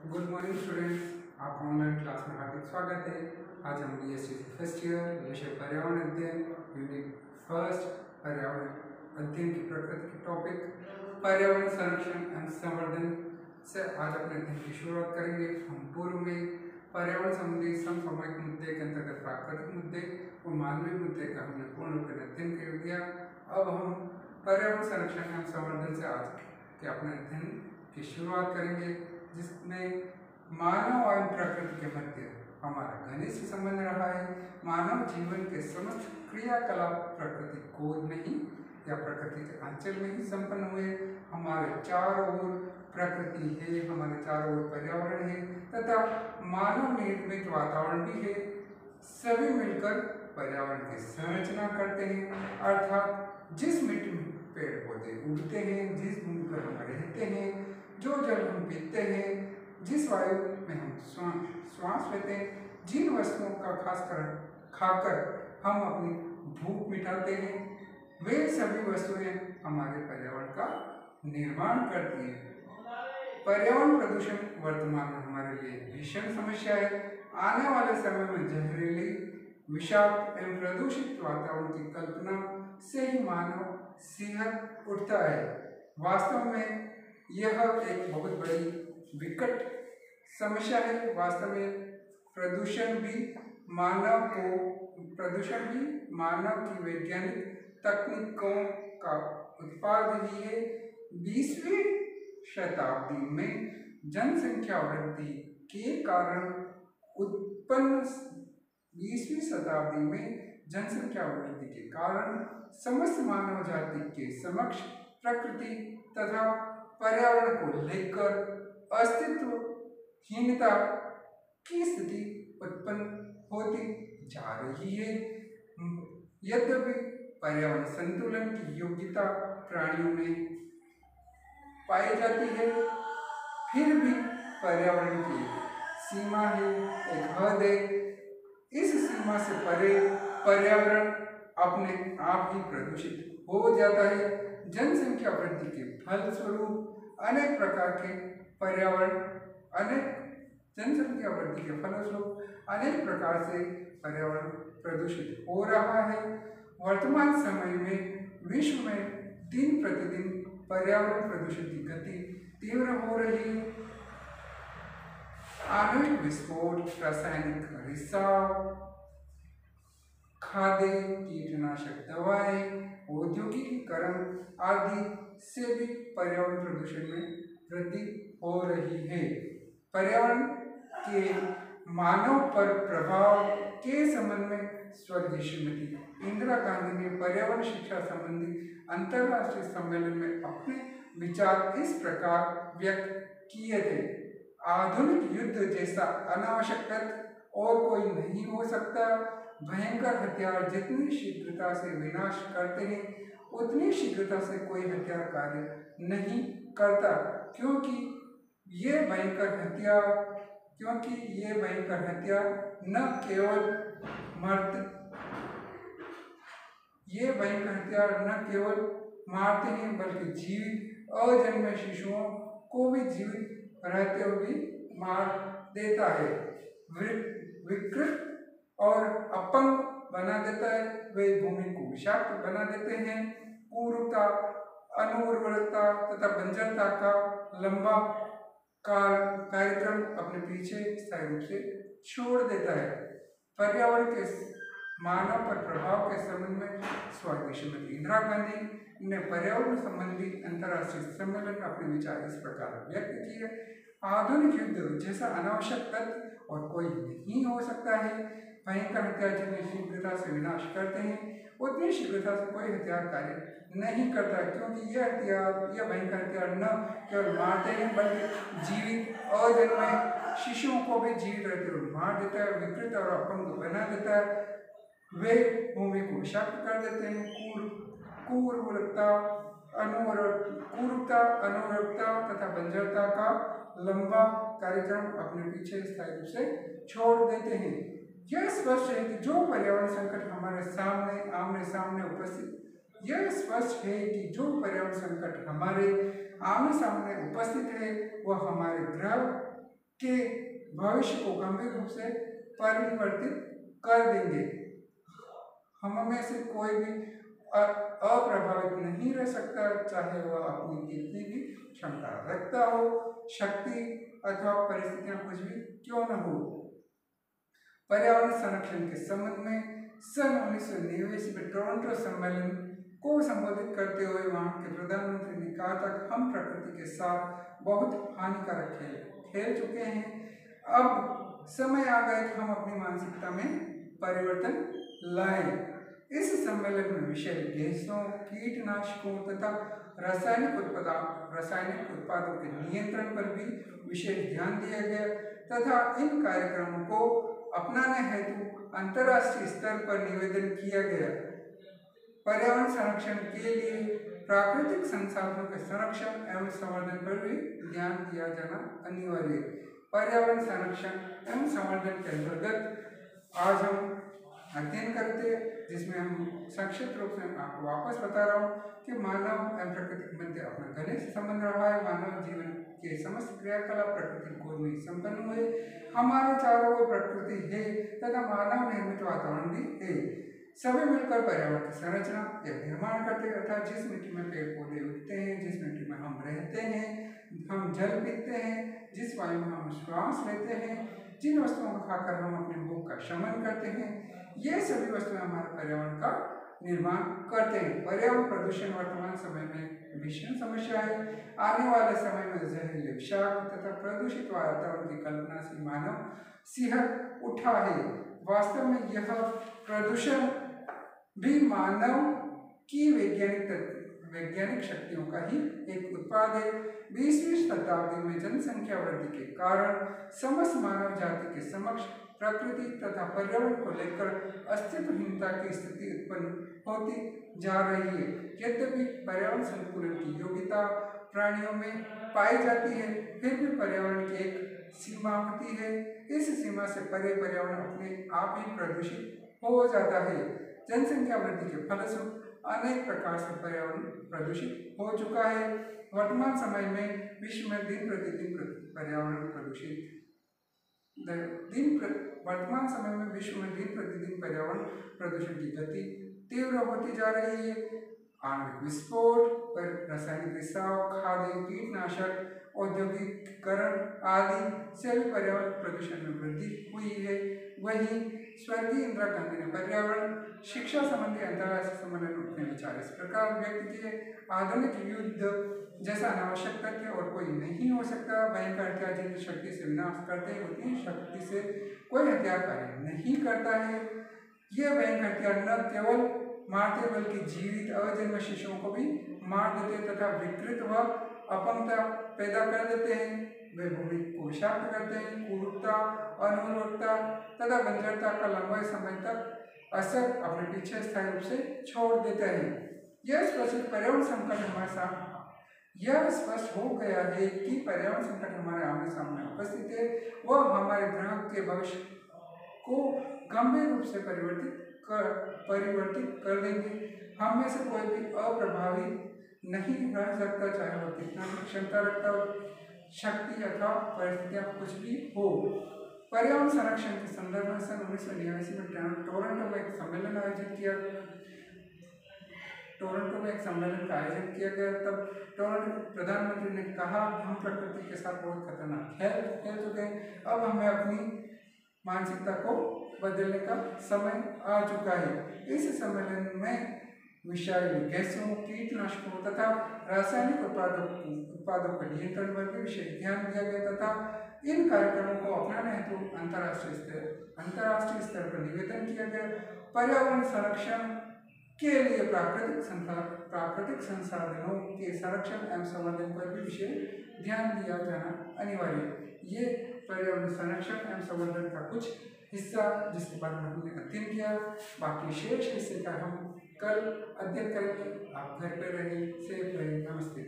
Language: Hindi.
गुड मॉर्निंग स्टूडेंट्स, आपका ऑनलाइन क्लास में हार्दिक स्वागत है। आज हम बीएससी फर्स्ट ईयर विषय पर्यावरण अध्ययन यूनिट फर्स्ट पर्यावरण अध्ययन की प्रकृति के टॉपिक पर्यावरण संरक्षण एवं संवर्धन से आज अपने अध्ययन की शुरुआत करेंगे। हम पूर्व में पर्यावरण संबंधी समसामयिक मुद्दे के अंतर्गत प्राकृतिक मुद्दे और मानवीय मुद्दे का हमने पूर्ण रूप से अध्ययन कर दिया। अब हम पर्यावरण संरक्षण एवं संवर्धन से आज के अपने अध्ययन की शुरुआत करेंगे, जिसमें मानव और प्रकृति के मध्य हमारा घनिष्ठ संबंध रहा है। मानव जीवन के समस्त क्रियाकलाप प्रकृति गोद में ही या प्रकृति के अंचल में ही संपन्न हुए। हमारे चारों ओर प्रकृति है, हमारे चारों ओर पर्यावरण है तथा मानव निर्मित वातावरण भी है। सभी मिलकर पर्यावरण की संरचना करते हैं, अर्थात जिस मिट्टी में पेड़ पौधे उगते हैं, जिस भूमि पर हम रहते हैं, जो जल हम पीते हैं, जिस वायु में हम श्वास लेते हैं, जिन वस्तुओं का खाकर हम अपनी भूख मिटाते हैं, वे सभी वस्तुएं हमारे पर्यावरण का निर्माण करती हैं। पर्यावरण प्रदूषण वर्तमान में हमारे लिए भीषण समस्या है। आने वाले समय में जहरीली, विषाक्त एवं प्रदूषित वातावरण की कल्पना से ही मानव सिहर उठता है। वास्तव में यह एक बहुत बड़ी विकट समस्या है। वास्तव में प्रदूषण भी मानव की वैज्ञानिक तकनीकों का उत्पाद ही है। 20वीं शताब्दी में जनसंख्या वृद्धि के कारण समस्त मानव जाति के समक्ष प्रकृति तथा पर्यावरण को लेकर अस्तित्वहीनता की स्थिति उत्पन्न होती जा रही है। यद्यपि पर्यावरण संतुलन की योग्यता प्राणियों में पाई जाती है, फिर भी पर्यावरण की सीमा है, एक हद है। इस सीमा से परे पर्यावरण अपने आप ही प्रदूषित हो जाता है। जनसंख्या वृद्धि के फलस्वरूप अनेक प्रकार के अनेक प्रकार से पर्यावरण प्रदूषित हो रहा है। वर्तमान समय में विश्व में दिन प्रतिदिन पर्यावरण प्रदूषण की गति तीव्र हो रही है। आणविक विस्फोट, रासायनिक रिसाव, खाद्य कीटनाशक दवाएं, औद्योगिकीकरण आदि से भी पर्यावरण प्रदूषण में वृद्धि हो रही है। पर्यावरण के मानव पर प्रभाव के संबंध में स्वर्गीय श्रीमती इंदिरा गांधी ने पर्यावरण शिक्षा संबंधी अंतर्राष्ट्रीय सम्मेलन में अपने विचार इस प्रकार व्यक्त किए थे। आधुनिक युद्ध जैसा अनावश्यक तत्व और कोई नहीं हो सकता। भयंकर हथियार जितनी शीघ्रता से विनाश करते हैं, उतनी शीघ्रता से कोई हथियार कार्य नहीं करता, क्योंकि ये भयंकर हथियार न केवल मारते हैं, बल्कि जीवित अजन्मे शिशुओं को भी जीवित रहते हुए मार देता है, विकृत और अपंग बना देता है। वे भूमि को विषाक्त बना देते हैं। कुरूपता, अनुर्वरता तथा बंजरता का लंबा कार्यक्रम अपने पीछे स्थायी रूप से छोड़ देता है। पर्यावरण के मानव पर प्रभाव के संबंध में स्वर्गीय श्रीमती इंदिरा गांधी ने पर्यावरण संबंधी अंतर्राष्ट्रीय सम्मेलन में अपने विचार इस प्रकार व्यक्त किए। आधुनिक युद्ध जैसा अनावश्यक तत्व और कोई नहीं हो सकता है। भयंकर हथियार जितनी शीघ्रता से विनाश करते हैं, उतनी शीघ्रता से कोई हथियार कार्य नहीं करता, क्योंकि यह भयंकर हथियार न केवल मारते हैं, बल्कि जीवित अजन्मे शिशुओं को भी जीवित रहते हुए मार देता है, विकृत और अपंग बना देता है। वे भूमि को विषाक्त कर देते हैं। कुरूपता, अनुर्वरता तथा बंजरता का लंबा कार्यक्रम अपने पीछे स्थायी रूप से छोड़ देते हैं। यह स्पष्ट है कि जो पर्यावरण संकट हमारे आमने सामने उपस्थित है, वह हमारे ग्रह के भविष्य को गंभीर रूप से परिवर्तित कर देंगे। हम में से कोई भी अप्रभावित नहीं रह सकता, चाहे वह अपनी कितनी भी क्षमता रखता हो, शक्ति अथवा परिस्थितियां कुछ भी क्यों न हो। पर्यावरण संरक्षण के संबंध में सन 1989 में टोरंटो सम्मेलन को संबोधित करते हुए वहां के प्रधानमंत्री ने कहा था कि हम प्रकृति के साथ बहुत हानिकारक खेल चुके हैं। अब समय आ गया कि हम अपनी मानसिकता में परिवर्तन लाएं। इस सम्मेलन में विषैली गैसों, कीटनाशकों तथा रासायनिक उत्पादों के नियंत्रण पर भी विशेष ध्यान दिया गया तथा इन कार्यक्रमों को अपनाने हेतु अंतर्राष्ट्रीय स्तर पर निवेदन किया गया। पर्यावरण संरक्षण के लिए प्राकृतिक संसाधनों के संरक्षण एवं संवर्धन पर भी ध्यान दिया जाना अनिवार्य है। पर्यावरण संरक्षण एवं संवर्धन के अंतर्गत आज हम अध्ययन करते हैं, जिसमें हम संक्षिप्त रूप से आपको वापस बता रहा हूँ कि मानव एवं प्रकृति के मध्य अपना घनिष्ठ संबंध रहा है। मानव जीवन के समस्त क्रियाकलाप प्रकृति को में संपन्न हुए। हमारे चारों ओर प्रकृति है तथा मानव निर्मित वातावरण भी है। सभी मिलकर पर्यावरण की संरचना या निर्माण करते हैं, अर्थात जिस मिट्टी में पेड़ पौधे उगते हैं, जिस मिट्टी में हम रहते हैं, हम जल पीते हैं, जिस वायु में हम श्वास लेते हैं, जिन वस्तुओं को खाकर हम अपने भूख का शमन करते हैं, ये सभी वस्तुएं हमारे पर्यावरण का निर्माण करते हैं। पर्यावरण प्रदूषण वर्तमान समय में भीषण समस्या है। आने वाले समय में जहरीले विषाक्त तथा प्रदूषित वातावरण की कल्पना से मानव सिहर उठा है। वास्तव में यह प्रदूषण भी मानव की वैज्ञानिक शक्तियों का ही एक उत्पाद है। 20वीं शताब्दी में जनसंख्या वृद्धि के कारण समस्त मानव जाति के समक्ष प्रकृति तथा पर्यावरण को लेकर अस्तित्वहीनता की स्थिति उत्पन्न होती जा रही है। यद्यपि पर्यावरण संतुलन की योग्यता प्राणियों में पाई जाती है, फिर भी पर्यावरण की एक सीमा होती है। इस सीमा से परे पर्यावरण अपने आप ही प्रदूषित हो जाता है। जनसंख्या वृद्धि के फलस्वरूप अनेक प्रकार से पर्यावरण प्रदूषित हो चुका है। वर्तमान समय में विश्व में दिन प्रतिदिन पर्यावरण प्रदूषित वर्तमान समय में विश्व में दिन प्रतिदिन पर्यावरण प्रदूषण की गति तीव्र होती जा रही है। आणविक विस्फोट, रासायनिक रिसाव, खाद्य कीटनाशक, औद्योगिकरण आदि से भी पर्यावरण प्रदूषण में वृद्धि हुई है। वहीं स्वर्गीय इंदिरा गांधी ने पर्यावरण शिक्षा संबंधी अंतर्राष्ट्रीय सम्मेलन में अपने विचार इस प्रकार व्यक्त किए: आधुनिक युद्ध जैसा अनावश्यक तथ्य और कोई नहीं हो सकता। भयंकर हथियार जितनी शक्ति से विनाश करते हैं, उतनी शक्ति से कोई हथियार कार्य नहीं करता है। ये भयंकर हथियार न केवल मारते बल्कि जीवित अजन्म शिशुओं को भी मार देते तथा विकृत व अपंगता पैदा कर देते हैं। वे भूमि को विषाक्त करते हैं। कुरूपता, अनुरूपता तथा बंजरता का लंबे समय तक असर अपने पीछे स्थायी रूप से छोड़ देते हैं। यह स्पष्ट पर्यावरण संकट हमारे साथ यह स्पष्ट हो गया है कि पर्यावरण संकट हमारे आमने सामने उपस्थित है। वह हमारे ग्रह के भविष्य को गंभीर रूप से परिवर्तित कर देंगे। हम में से कोई भी अप्रभावित नहीं रह सकता, चाहे वह कितना भी क्षमता रखता हो, शक्ति अथवा परिस्थितियां कुछ भी हो। पर्यावरण संरक्षण के संदर्भ में सन 1989 में टोरंटो में एक सम्मेलन का आयोजन किया गया। तब टोरंटो के प्रधानमंत्री ने कहा, हम प्रकृति के साथ बहुत खतरनाक खेल चुके हैं। अब हमें अपनी मानसिकता को बदलने का समय आ चुका है। इस सम्मेलन में विषैली गैसों, कीटनाशकों तथा रासायनिक उत्पादों के नियंत्रण पर भी विशेष ध्यान दिया गया तथा इन कार्यक्रमों को अपनाने हेतु अंतर्राष्ट्रीय स्तर पर निवेदन किया गया। पर्यावरण संरक्षण के लिए प्राकृतिक संसाधनों के संरक्षण एवं संवर्धन पर भी विशेष ध्यान दिया जाना अनिवार्य है। ये पर्यावरण संरक्षण एवं संवर्धन का कुछ हिस्सा जिसके बारे में हमने अध्ययन किया। बाकी शेष हिस्से का हम कल अध्ययन करेंगे। आप घर पर रहिए, सेफ रहिए। नमस्ते।